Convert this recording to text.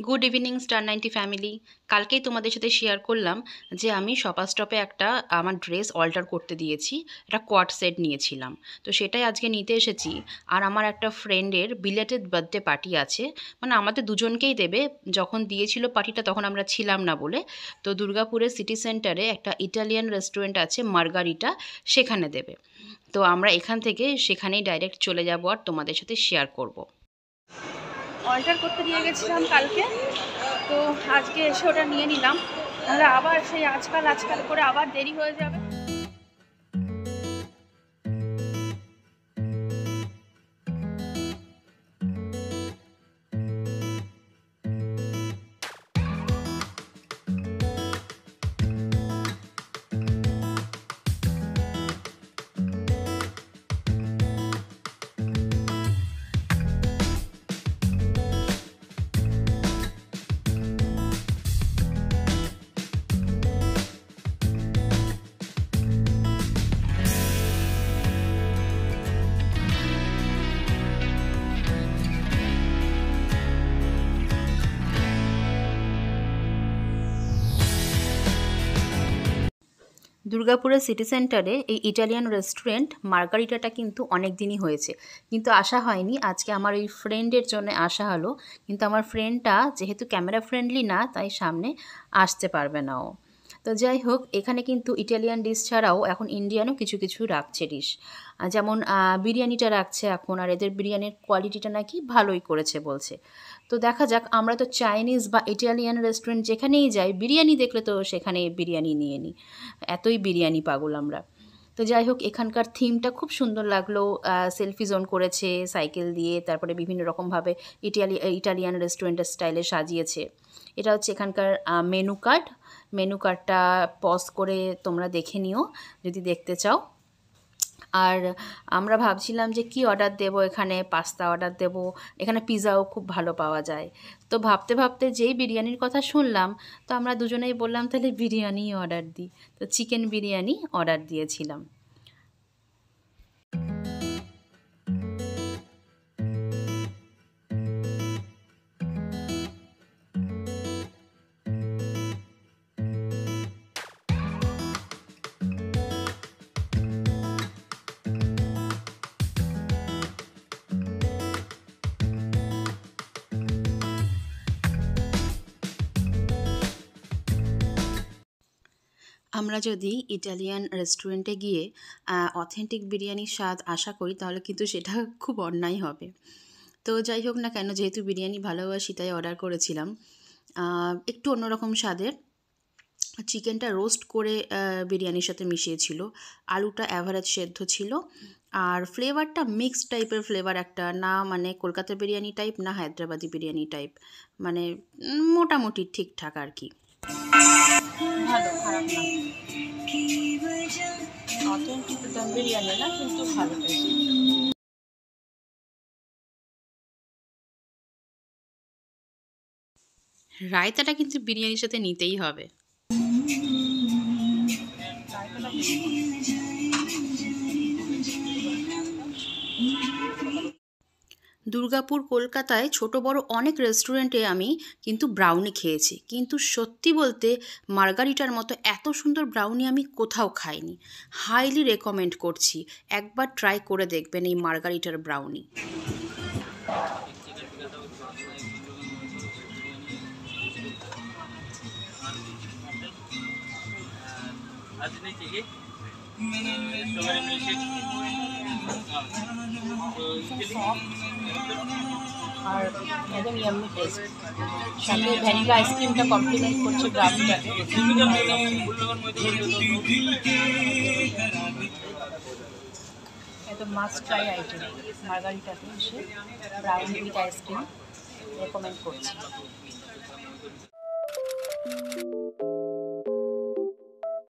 Good evening star 90 family. কালকেই তোমাদের সাথে শেয়ার করলাম যে আমি শপার স্টপে একটা আমার ড্রেস অল্টার করতে দিয়েছি, একটা কোয়ার্ড সেট নিয়েছিলাম। তো সেটাই আজকে নিতে এসেছি। আর আমার একটা ফ্রেন্ডের বিলেটেড বার্থডে পার্টি আছে, মানে আমাদের দুজনকেই দেবে। যখন দিয়েছিল পার্টিটা তখন আমরা ছিলাম না বলে, তো দুর্গাপুরের সিটি সেন্টারে একটা ইটালিয়ান রেস্টুরেন্ট আছে মার্গারিটা, সেখানে দেবে। তো আমরা এখান থেকে সেখানেই ডাইরেক্ট চলে যাব আর তোমাদের সাথে শেয়ার করব। অল্টার করতে নিয়ে গেছিলাম কালকে, তো আজকে এসে ওটা নিয়ে নিলাম, তাহলে আবার সেই আজকাল করে আবার দেরি হয়ে যাবে। দুর্গাপুরের সিটি সেন্টারে এই ইটালিয়ান রেস্টুরেন্ট মার্গারিটাটা কিন্তু অনেক দিনই হয়েছে, কিন্তু আসা হয়নি। আজকে আমার এই ফ্রেন্ডের জন্য আসা হলো, কিন্তু আমার ফ্রেন্ডটা যেহেতু ক্যামেরা ফ্রেন্ডলি না, তাই সামনে আসতে পারবে না ও। তো যাই হোক, এখানে কিন্তু ইটালিয়ান ডিশ ছাড়াও এখন ইন্ডিয়ানও কিছু কিছু রাখছে ডিশ, যেমন বিরিয়ানিটা রাখছে এখন। আর এদের বিরিয়ানির কোয়ালিটিটা নাকি ভালোই করেছে বলছে। তো দেখা যাক, আমরা তো চাইনিজ বা ইটালিয়ান রেস্টুরেন্ট যেখানেই যাই, বিরিয়ানি দেখলে তো সেখানে বিরিয়ানি নিয়ে নিই, এতই বিরিয়ানি পাগল আমরা। তো যাই হোক, এখানকার থিমটা খুব সুন্দর লাগলো। সেলফি জোন করেছে সাইকেল দিয়ে, তারপরে বিভিন্ন রকমভাবে ইটালিয়ান রেস্টুরেন্টের স্টাইলে সাজিয়েছে। এটা হচ্ছে এখানকার মেনু কার্ড। মেনু কার্ডটা পজ করে তোমরা দেখে নিও যদি দেখতে চাও। আর আমরা ভাবছিলাম যে কি অর্ডার দেব, এখানে পাস্তা অর্ডার দেব, এখানে পিৎজাও খুব ভালো পাওয়া যায়। তো ভাবতে ভাবতে যেই বিরিয়ানির কথা শুনলাম, তো আমরা দুজনেই বললাম তাহলে বিরিয়ানিই অর্ডার দিই। তো চিকেন বিরিয়ানি অর্ডার দিয়েছিলাম। আমরা যদি ইটালিয়ান রেস্টুরেন্টে গিয়ে অথেন্টিক বিরিয়ানির স্বাদ আশা করি, তাহলে কিন্তু সেটা খুব অন্যায় হবে। তো যাই হোক না কেন, যেহেতু বিরিয়ানি ভালোবাসি তাই অর্ডার করেছিলাম। একটু অন্যরকম স্বাদের। চিকেনটা রোস্ট করে বিরিয়ানির সাথে মিশিয়েছিল, আলুটা অ্যাভারেজ সেদ্ধ ছিল, আর ফ্লেভারটা মিক্সড টাইপের ফ্লেভার একটা, না মানে কলকাতা বিরিয়ানি টাইপ, না হায়দ্রাবাদি বিরিয়ানি টাইপ, মানে মোটামুটি ঠিকঠাক আর কি। ভালো, খারাপ না, অথেন্টিক দম বিরিয়ানি না, কিন্তু ভালো টেস্ট। রায়তাটা কিন্তু বিরিয়ানির সাথে নিতেই হবে। দুর্গাপুর, কলকাতায় ছোট বড় অনেক রেস্টুরেন্টে আমি কিন্তু ব্রাউনি খেয়েছি, কিন্তু সত্যি বলতে মার্গারিটার মতো এত সুন্দর ব্রাউনি আমি কোথাও খাইনি। হাইলি রেকমেন্ড করছি, একবার ট্রাই করে দেখবেন এই মার্গারিটার ব্রাউনি। আর একদম ইয়াম্মি টেস্ট, সাথে ভ্যানিলা আইসক্রিমটা কমপ্লিমেন্ট করছে ব্রাউনিটাকে। একদম মাস্ট ট্রাই আইটেম মার্গারিটাতে এসে ব্রাউনি উইথ আইসক্রিম রেকমেন্ড করছি।